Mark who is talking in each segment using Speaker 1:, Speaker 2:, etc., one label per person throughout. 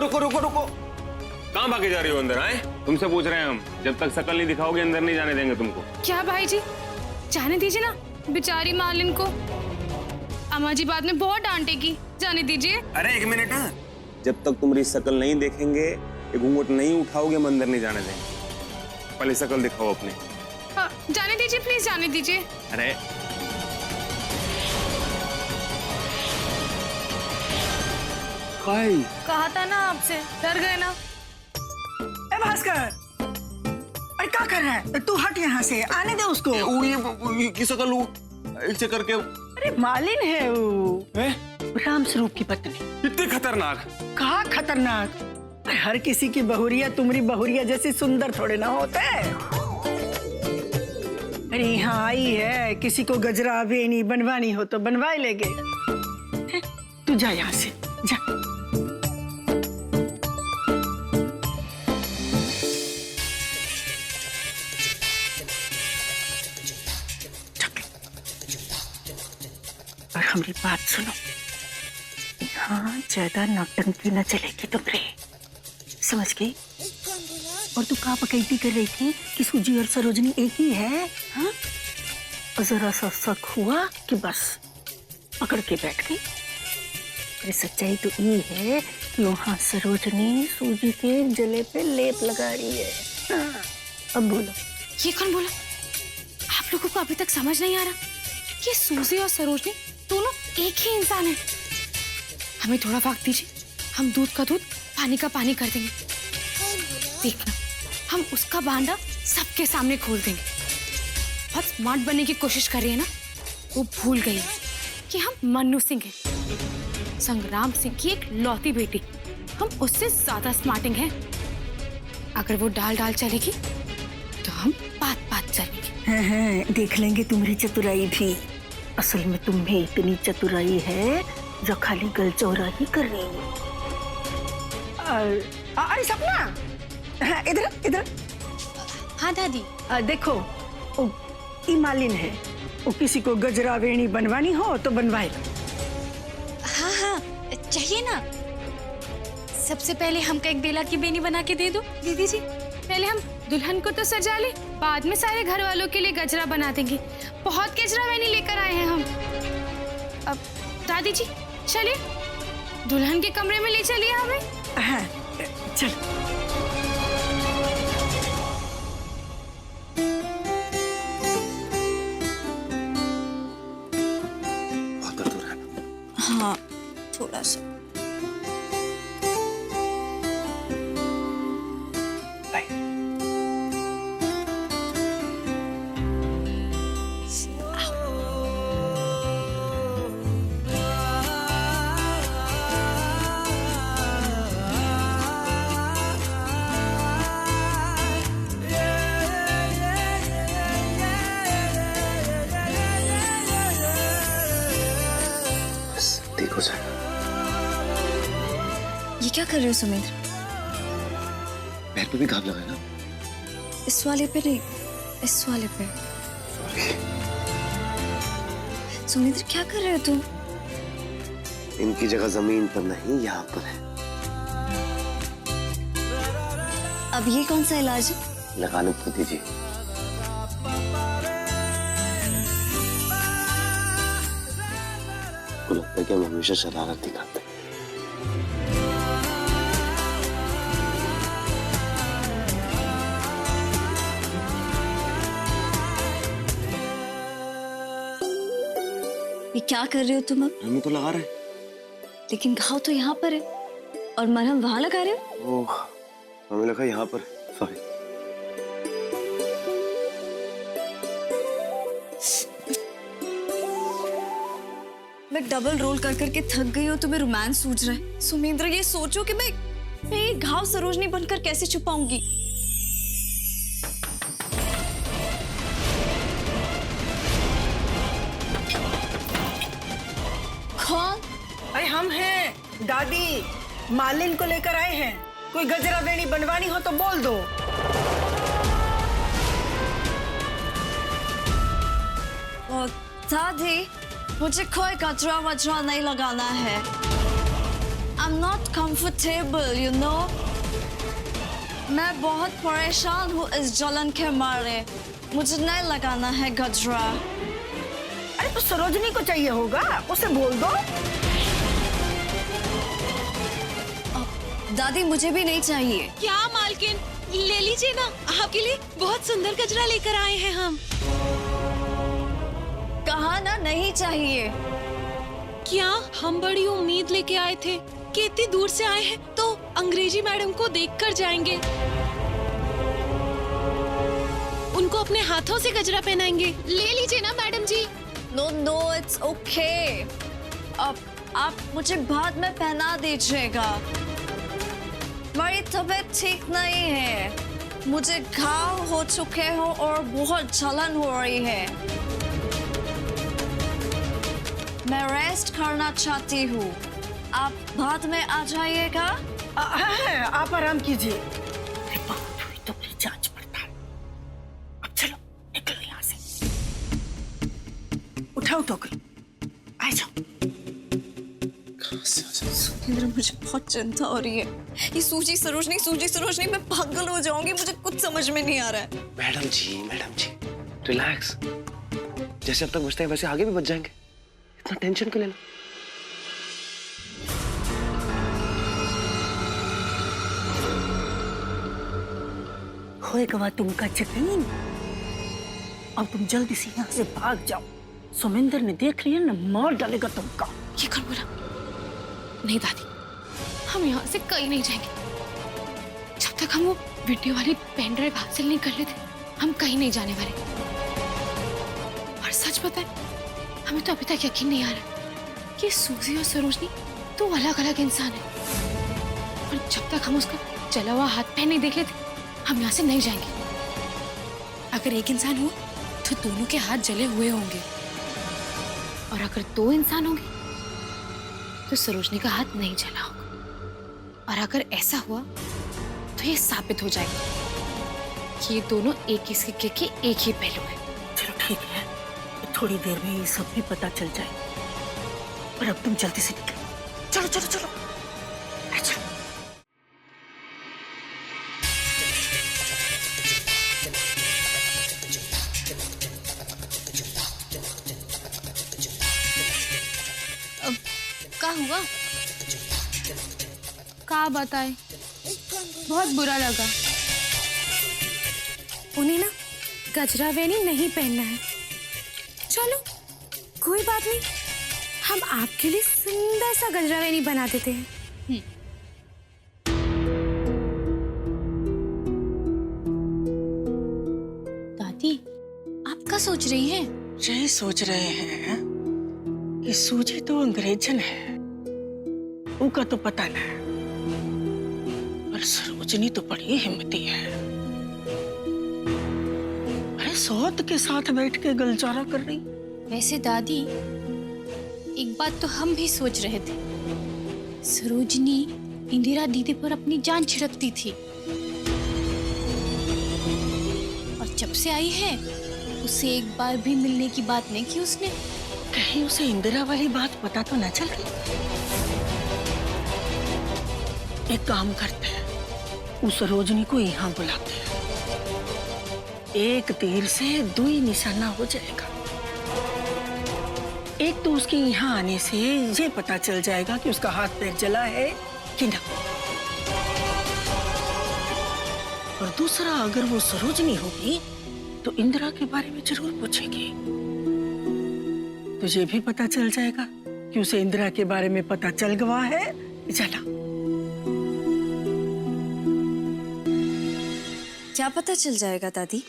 Speaker 1: रुको रुको रुको,
Speaker 2: कहाँ भागे जा रही हो अंदर? आए, तुमसे पूछ रहे हैं हम। जब तक शकल नहीं दिखाओगे अंदर नहीं जाने देंगे तुमको।
Speaker 3: क्या भाई जी, जाने दीजिए ना बेचारी मालिन को। अम्मा जी बाद में बहुत डांटेगी, जाने दीजिए।
Speaker 2: अरे एक मिनट, जब तक तुम्हारी शकल नहीं देखेंगे, ये घूंघट नहीं उठाओगे, हम अंदर नहीं जाने देंगे। पहले शकल दिखाओ अपनी।
Speaker 3: हाँ, जाने दीजिए प्लीज, जाने दीजिए।
Speaker 2: अरे
Speaker 3: कहा था ना आपसे, डर गए ना।
Speaker 4: ए भास्कर, अरे क्या कर रहा है तू? हट यहाँ से, आने दे उसको।
Speaker 2: ये की शकल वो ऐसे करके।
Speaker 4: अरे मालिन है वो, राम स्वरूप की पत्नी।
Speaker 2: इतनी खतरनाक?
Speaker 4: कहा खतरनाक? अरे हर किसी की बहुरिया तुम्हारी बहुरिया जैसी सुंदर थोड़े ना होते। अरे यहाँ आई है, किसी को गजरा वेणी बनवानी हो तो बनवाए लेगे। तू जा यहाँ से, जा। और हमारी बात सुनो, यहाँ ज्यादा नौटंकी न चलेगी तुमरे, समझ गई? और तू कहाँ पकैती कर रही थी कि सूजी और सरोजनी एक ही है? हाँ, और जरा सा शक हुआ कि बस पकड़ के बैठ गई। अरे सच्चाई तो ये है कि वहाँ सरोजनी सूजी के गले पे लेप लगा रही है। हाँ, अब बोलो।
Speaker 3: ये कौन बोला? आप लोगों को अभी तक समझ नहीं आ रहा कि सूजी और सरोजनी दोनों एक ही इंसान है। हमें थोड़ा वक्त दीजिए, हम दूध का दूध, पानी का पानी कर देंगे। देखना, हम उसका भांडा सबके सामने खोल देंगे। बहुत स्मार्ट बनने की कोशिश कर रही है ना, वो भूल गई है कि हम मन्नू सिंह हैं, संग्राम सिंह की एक लौती बेटी। हम उससे ज्यादा स्मार्टिंग हैं। अगर वो डाल डाल चलेगी तो हम बात बात चलेंगे।
Speaker 4: हाँ, देख लेंगे तुम्हारी चतुराई भी। असल में तुम्हें इतनी चतुराई है जो खाली गलचौरा ही कर रही है। अरे सपना, हाँ, इधर इधर।
Speaker 3: हाँ दादी।
Speaker 4: देखो, वो मालिन है, वो किसी को गजरा वेणी बनवानी हो तो बनवाए लो।
Speaker 3: हाँ हाँ, चाहिए ना। सबसे पहले हमको एक बेला की बेनी बना के दे दो दीदी जी। पहले हम दुल्हन को तो सजा ले, बाद में सारे घर वालों के लिए गजरा बना देंगे। बहुत गजरा वेनी लेकर आए हैं हम। अब दादी जी चलिए, दुल्हन के कमरे में ले चलिए हमें।
Speaker 4: हाँ, चल।
Speaker 2: बहुत दर्द हो रहा है।
Speaker 3: हाँ, थोड़ा सा।
Speaker 2: हो जाएगा।
Speaker 3: ये क्या कर रहे हो सुमित्र?
Speaker 2: पैर पे भी घाव लगा है ना?
Speaker 3: इस वाले पे नहीं, इस वाले पे। सुमित्र क्या कर रहे हो तुम?
Speaker 1: इनकी जगह जमीन पर नहीं, यहाँ पर है।
Speaker 3: अब ये कौन सा इलाज है?
Speaker 1: लगाने को दीजिए। को लगता है कि हम हमेशा शरारत दिखाते हैं।
Speaker 3: ये क्या कर रहे हो तुम अब?
Speaker 1: हम तो लगा रहे हैं।
Speaker 3: लेकिन घाव तो यहाँ पर है और मरहम वहां लगा रहे हो।
Speaker 1: ओह, हमें लगा यहाँ पर। सॉरी।
Speaker 3: मैं डबल रोल कर करके थक गई हूँ, तुम्हें रोमांस सूझ रहा है। सुमेंद्र, ये सोचो कि मैं ये घाव सरोजनी बनकर कैसे छुपाऊंगी। कौन?
Speaker 4: अरे हम हैं दादी, मालिन को लेकर आए हैं। कोई गजरा वेणी बनवानी हो तो बोल दो।
Speaker 3: दादी, मुझे कोई गजरा वजरा नहीं लगाना है।
Speaker 5: I'm not comfortable, you know. मैं बहुत परेशान हूँ इस जलन के मारे। मुझे नहीं लगाना है गजरा।
Speaker 4: अरे तो सरोजनी को चाहिए होगा, उसे बोल दो।
Speaker 5: दादी मुझे भी नहीं चाहिए।
Speaker 6: क्या मालकिन, ले लीजिए ना, आपके लिए बहुत सुंदर गजरा लेकर आए हैं हम।
Speaker 5: कहा ना नहीं चाहिए।
Speaker 6: क्या हम बड़ी उम्मीद लेके आए थे कि इतनी दूर से आए हैं तो अंग्रेजी मैडम को देखकर जाएंगे, उनको अपने हाथों से गजरा पहनाएंगे। ले लीजिए ना madam ji.
Speaker 5: No no it's okay. अब आप मुझे बाद में पहना दीजिएगा। मेरी तबीयत ठीक नहीं है, मुझे घाव हो चुके हैं और बहुत जलन हो रही है। मैं रेस्ट करना चाहती हूँ। आप बाद में आ जाइएगा।
Speaker 4: आप आराम कीजिए। अरे बहुत हुई तो मेरी जांच पड़ताल। अब चलो निकलो यहाँ से। उठाओ टोकरी, आ जाओ।
Speaker 5: सुरेंद्र मुझे बहुत चिंता हो रही है। ये सूजी सरोजनी मैं पागल हो जाऊंगी। मुझे कुछ समझ में नहीं आ रहा है।
Speaker 1: मैडम जी रिलैक्स। जैसे अब तक बचते हैं वैसे आगे भी बच जाएंगे, इतना टेंशन क्यों लेना।
Speaker 4: होएगा तुमका यकीन। अब तुम जल्दी से यहाँ से भाग जाओ। सुमेंद्र ने देख लिया ना, मार डालेगा तुमका।
Speaker 3: ये कौन बोला? नहीं दादी, हम यहाँ से कहीं नहीं जाएंगे। जब तक हम वो वीडियो वाली पेन ड्राइव हासिल नहीं कर लेते, हम कहीं नहीं जाने वाले। और सच बताएं, हमें तो अभी तक यकीन नहीं आ रहा कि सूजी और सरोजनी दो अलग अलग इंसान है। और जब तक हम उसका जला हुआ हाथ पैर नहीं देख लेते, हम यहाँ से नहीं जाएंगे। अगर एक इंसान हुआ तो दोनों के हाथ जले हुए होंगे, और अगर दो इंसान होंगे तो सरोजनी का हाथ नहीं जला होगा। और अगर ऐसा हुआ तो ये साबित हो जाएगा कि ये दोनों एक ही सिक्के के एक ही पहलू हैं।
Speaker 4: चलो ठीक है, थोड़ी देर में ये सब भी पता चल जाए। पर अब तुम जल्दी से निकलो। चलो चलो चलो, चलो।
Speaker 3: क्या हुआ? क्या बताए? बहुत बुरा लगा। उन्हें ना गजरा वेनी नहीं पहनना है। चलो कोई बात नहीं, हम आपके लिए सुंदर सा गजरा वेनी बना देते हैं।
Speaker 6: दादी, आप क्या सोच रही हैं?
Speaker 4: यही सोच रहे हैं कि सूजी तो अंग्रेजन है, उनका तो पता ना, पर सरोजनी तो बड़ी हिम्मती है। अरे सौत के साथ बैठ के गलचारा कर रही।
Speaker 6: वैसे दादी, एक बात तो हम भी सोच रहे थे। सरोजनी इंदिरा दीदी पर अपनी जान छिड़कती थी, और जब से आई है उसे एक बार भी मिलने की बात नहीं की उसने।
Speaker 4: कहीं उसे इंदिरा वाली बात पता तो न चल गई। एक काम करते हैं, उस सरोजनी को यहाँ बुलाते हैं। एक तीर से दो ही निशाना हो जाएगा। एक तो उसके यहाँ आने से ये पता चल जाएगा कि उसका हाथ पैर जला है कि ना, और दूसरा अगर वो सरोजनी होगी तो इंदिरा के बारे में जरूर पूछेगी। तुझे भी पता चल जाएगा कि उसे इंदिरा के बारे में पता चल गया है जना।
Speaker 5: क्या पता चल जाएगा दादी?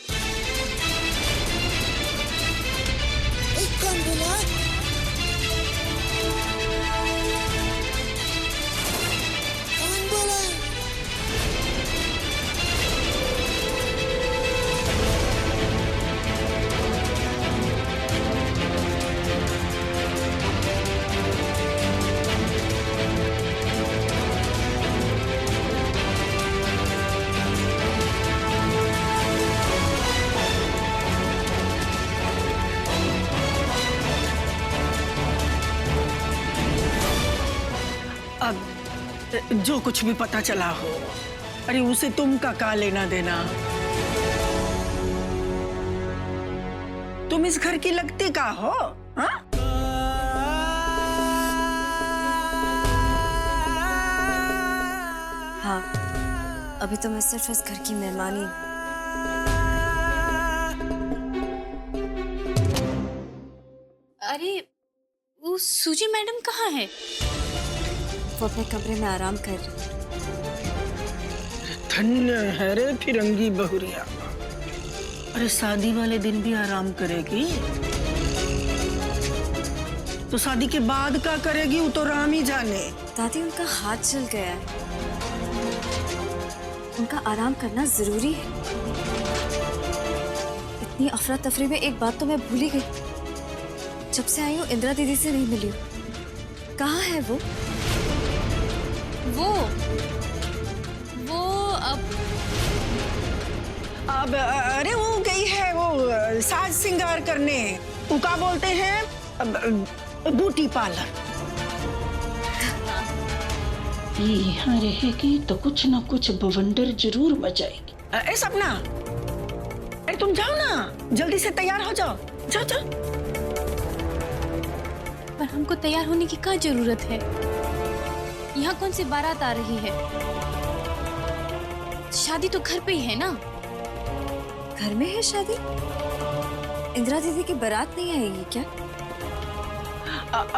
Speaker 7: कौन बोला? कौन बोला?
Speaker 4: जो कुछ भी पता चला हो, अरे उसे तुमका का लेना देना। तुम इस घर की लगती का हो? हाँ?
Speaker 5: हाँ, अभी तो मैं सिर्फ इस घर की मेहमान ही हूँ।
Speaker 6: अरे वो सूजी मैडम कहाँ है?
Speaker 5: वो अपने कमरे में आराम कर रही है।
Speaker 4: धन्य है रे फिरंगी बहुरिया। अरे शादी वाले दिन भी आराम करेगी, तो शादी के बाद का करेगी वो तो राम ही जाने।
Speaker 5: दादी, उनका हाथ जल गया है, उनका आराम करना जरूरी है। इतनी अफरा तफरी में एक बात तो मैं भूल ही गई। जब से आई हूँ इंदिरा दीदी से नहीं मिली हूँ। कहाँ है वो?
Speaker 4: अब अरे वो गई है वो साज सिंगार करने, वो क्या बोलते हैं, ब्यूटी पार्लर।
Speaker 8: यहाँ रहेगी तो कुछ ना कुछ बवंडर जरूर मचाएगी।
Speaker 4: ए सपना, अरे तुम जाओ ना, जल्दी से तैयार हो जाओ, जाओ जाओ।
Speaker 6: पर हमको तैयार होने की क्या जरूरत है? यहाँ कौन सी बारात आ रही है? शादी तो घर पे ही है ना।
Speaker 5: घर में है शादी? इंदिरा दीदी की बारात नहीं आएगी क्या?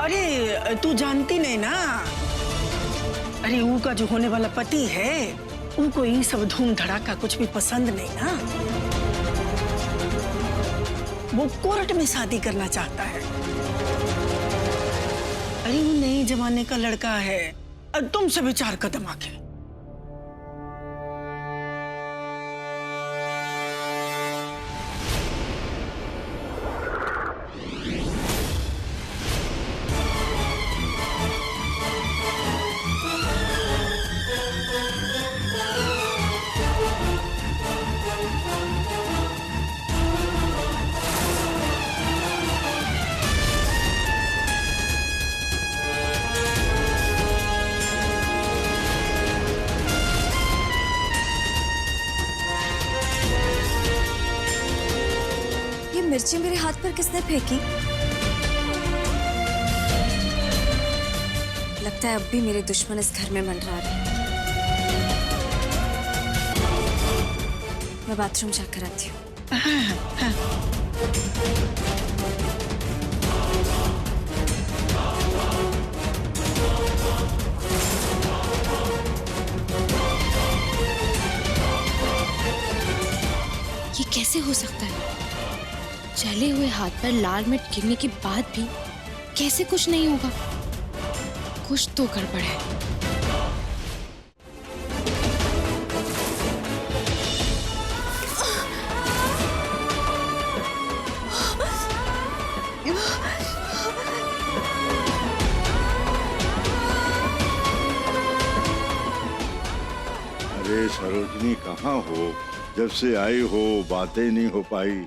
Speaker 4: अरे तू जानती नहीं ना, अरे वो का जो होने वाला पति है, उनको ये सब धूम धड़ाका कुछ भी पसंद नहीं ना। वो कोर्ट में शादी करना चाहता है। अरे वो नए जमाने का लड़का है, तुमसे भी 4 कदम आगे।
Speaker 5: मिर्ची मेरे हाथ पर किसने फेंकी? लगता है अब भी मेरे दुश्मन इस घर में मंडरा रहे हैं। मैं बाथरूम जाकर आती हूँ।
Speaker 3: ये कैसे हो सकता है? जले हुए हाथ पर लाल मिर्च गिरने के बाद भी कैसे कुछ नहीं होगा? कुछ तो गड़बड़ है।
Speaker 9: अरे सरोजनी, कहाँ हो? जब से आई हो बातें नहीं हो पाई।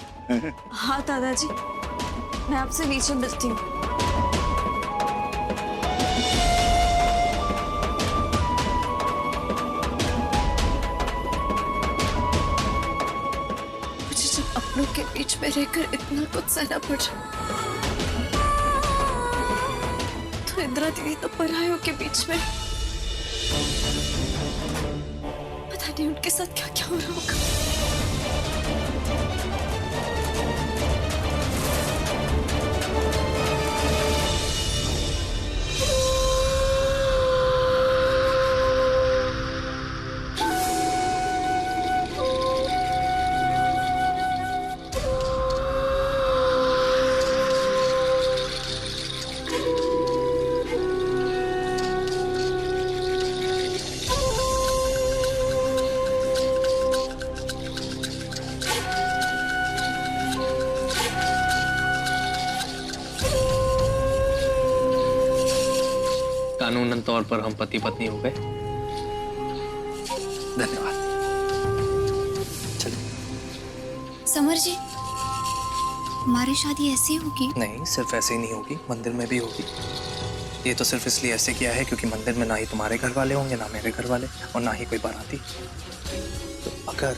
Speaker 5: हाँ दादाजी, मैं आपसे नीचे मिलती हूँ। मुझे जब अपनों के बीच में रहकर इतना कुछ सहना पड़ा, तो इंदिरा दीदी तो परायों के बीच में। पता नहीं उनके साथ क्या क्या हो रहा होगा।
Speaker 1: कानूनन तौर पर हम पति पत्नी हो गए। धन्यवाद। चलिए।
Speaker 3: समर जी, हमारी शादी ऐसी होगी?
Speaker 1: नहीं, सिर्फ ऐसे ही नहीं होगी, मंदिर में भी होगी।
Speaker 10: ये तो सिर्फ इसलिए ऐसे किया है क्योंकि मंदिर में ना ही तुम्हारे घर वाले होंगे, ना मेरे घर वाले, और ना ही कोई बाराती। तो अगर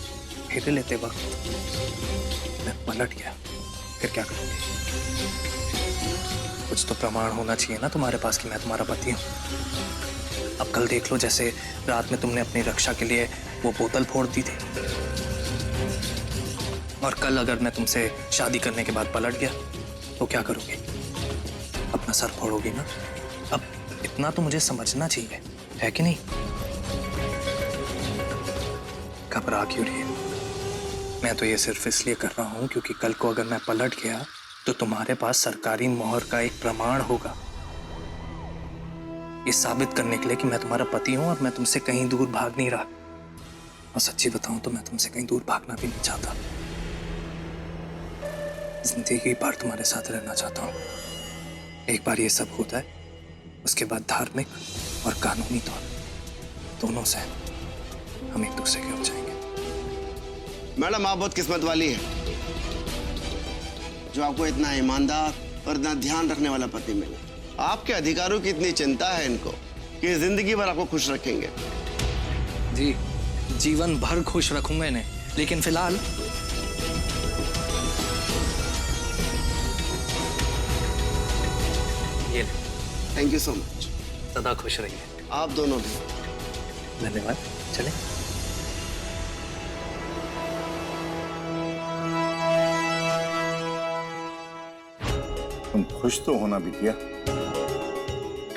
Speaker 10: फेरे लेते वक्त मैं पलट गया, फिर क्या करोगे? कुछ तो प्रमाण होना चाहिए ना तुम्हारे पास कि मैं तुम्हारा पति हूँ। अब कल देख लो, जैसे रात में तुमने अपनी रक्षा के लिए वो बोतल फोड़ दी थी, और कल अगर मैं तुमसे शादी करने के बाद पलट गया तो क्या करोगे? अपना सर फोड़ोगी ना? अब इतना तो मुझे समझना चाहिए, है कि नहीं? घबरा क्यों रही है? मैं तो ये सिर्फ इसलिए कर रहा हूं क्योंकि कल को अगर मैं पलट गया तो तुम्हारे पास सरकारी मोहर का एक प्रमाण होगा, ये साबित करने के लिए कि मैं तुम्हारा पति हूं और मैं तुमसे कहीं दूर भाग नहीं रहा। और सच्ची बताऊं तो मैं तुमसे कहीं दूर भागना भी नहीं चाहता। जिंदगी भर तुम्हारे साथ रहना चाहता हूं। एक बार ये सब होता है, उसके बाद धार्मिक और कानूनी तौर दोनों से हम एक दूसरे के हो जाएंगे।
Speaker 7: मैडम, आप बहुत किस्मत वाली है जो आपको इतना ईमानदार और इतना ध्यान रखने वाला पति मिला। आपके अधिकारों की इतनी चिंता है इनको कि जिंदगी भर आपको खुश रखेंगे।
Speaker 10: जी, जीवन भर खुश रखूंगा इन्हें, लेकिन फिलहाल ये ले।
Speaker 7: Thank you so much.
Speaker 10: सदा खुश रहिए।
Speaker 7: आप दोनों भी।
Speaker 10: धन्यवाद। चलें।
Speaker 9: तुम खुश तो होना बिटिया।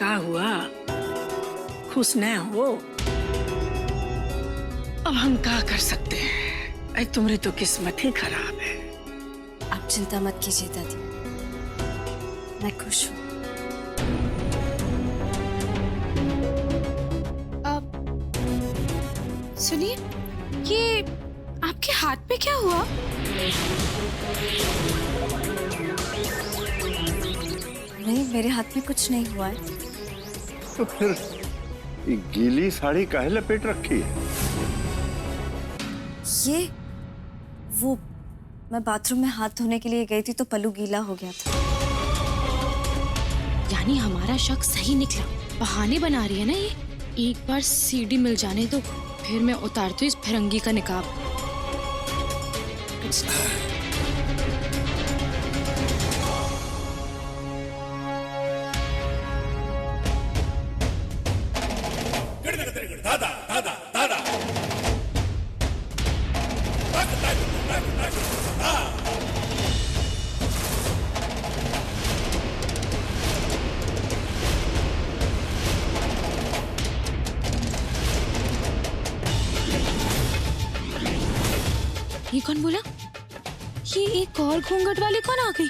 Speaker 8: का हुआ? खुश न हो? अब हम क्या कर सकते हैं? अरे तुम्हारी तो किस्मत ही खराब है।
Speaker 5: आप चिंता मत कीजिए दादी, मैं खुश हूँ।
Speaker 3: सुनिए, ये आपके हाथ पे क्या हुआ?
Speaker 5: नहीं, मेरे हाथ में कुछ नहीं हुआ है।
Speaker 9: तो फिर ये गीली साड़ी काहे लपेट रखी है?
Speaker 5: ये वो मैं बाथरूम में हाथ धोने के लिए गई थी तो पल्लू गीला हो गया था।
Speaker 3: यानी हमारा शक सही निकला। बहाने बना रही है ना ये। एक बार सीडी मिल जाने तो फिर मैं उतारती हूँ इस फिरंगी का निकाब। ये कौन बोला? ये एक और घूंघट वाली कौन आ गई?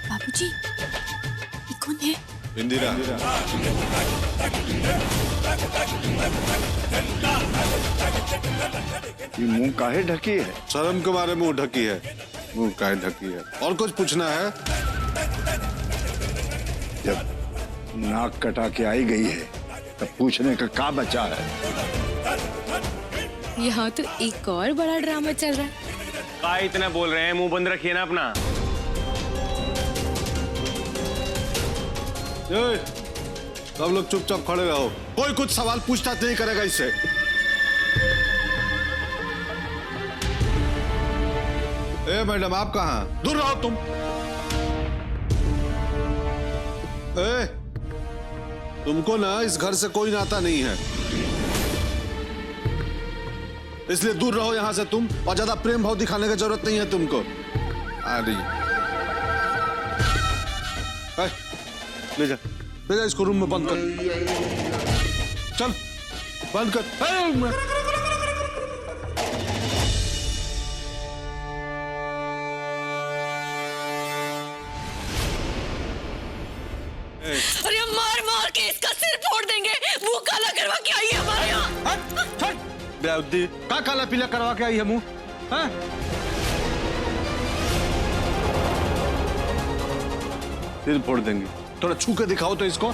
Speaker 3: बाबूजी, ये कौन है?
Speaker 11: इंदिरा।
Speaker 9: ये मुंह काहे ढकी है?
Speaker 11: शर्म के मारे मुंह ढकी है। मुंह काहे ढकी है? और कुछ पूछना है?
Speaker 9: जब नाक कटा के आई गई है तब पूछने का क्या बचा है?
Speaker 3: यहाँ तो एक और बड़ा ड्रामा चल रहा है।
Speaker 2: का इतना बोल रहे हैं, मुंह बंद रखिए ना अपना।
Speaker 11: सब लोग चुपचाप खड़े रहो, कोई कुछ सवाल पूछताछ नहीं करेगा इससे। ए मैडम, आप कहाँ? दूर रहो तुम। ए, तुमको ना इस घर से कोई नाता नहीं है, इसलिए दूर रहो यहां से तुम। और ज्यादा प्रेम भाव दिखाने की जरूरत नहीं है तुमको। ले जा इसको रूम में बंद कर। चल बंद कर।
Speaker 4: अरे मार मार के इसका सिर फोड़ देंगे। मुंह काला करवा के आई है हमारे यहाँ।
Speaker 11: का काला पीला करवा के आई है मुंह? फिर फोड़ देंगे। थोड़ा छू के दिखाओ तो इसको।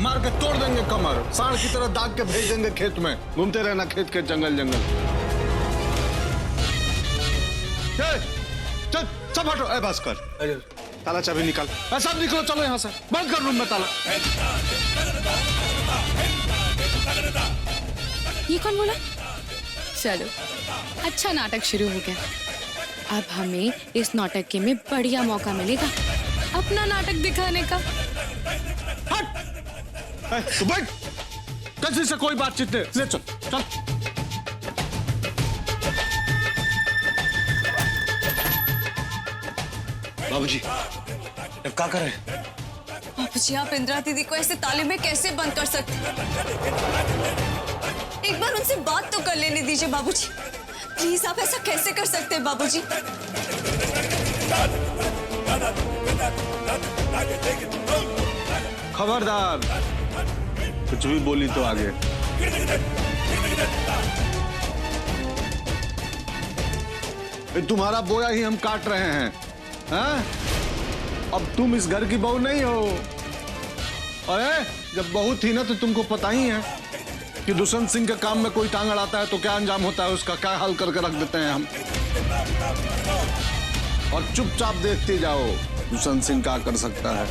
Speaker 11: मार के तोड़ देंगे कमर, सांड की तरह दाग के भेज देंगे खेत में। घूमते रहना खेत के जंगल जंगल। चल सब हटो। ए भास्कर, ताला चाबी निकाल। सब निकलो, चलो यहाँ से, बंद कर रूम में ताला।
Speaker 3: ये कौन बोला? चलो, अच्छा नाटक शुरू हो गया। अब हमें इस नौटंकी में बढ़िया मौका मिलेगा अपना नाटक दिखाने का।
Speaker 11: तू बैठ, किसी से कोई बातचीत नहीं। ले चल चल।
Speaker 1: बाबूजी, अब क्या कर रहे हैं?
Speaker 5: बाबूजी, आप इंदिरा दीदी को ऐसे ताले में कैसे बंद कर सकते? एक बार उनसे बात तो कर लेने दीजिए बाबूजी। प्लीज, आप ऐसा कैसे कर सकते हैं बाबूजी?
Speaker 11: खबरदार, कुछ भी बोली तो आगे। तुम्हारा बोया ही हम काट रहे हैं, हाँ? अब तुम इस घर की बहू नहीं हो। अरे जब बहू थी ना तो तुमको पता ही है कि दुष्यंत सिंह के काम में कोई टांग अड़ाता है तो क्या अंजाम होता है, उसका क्या हाल करके रख देते हैं हम। और चुपचाप देखते जाओ दुष्यंत सिंह क्या कर सकता है।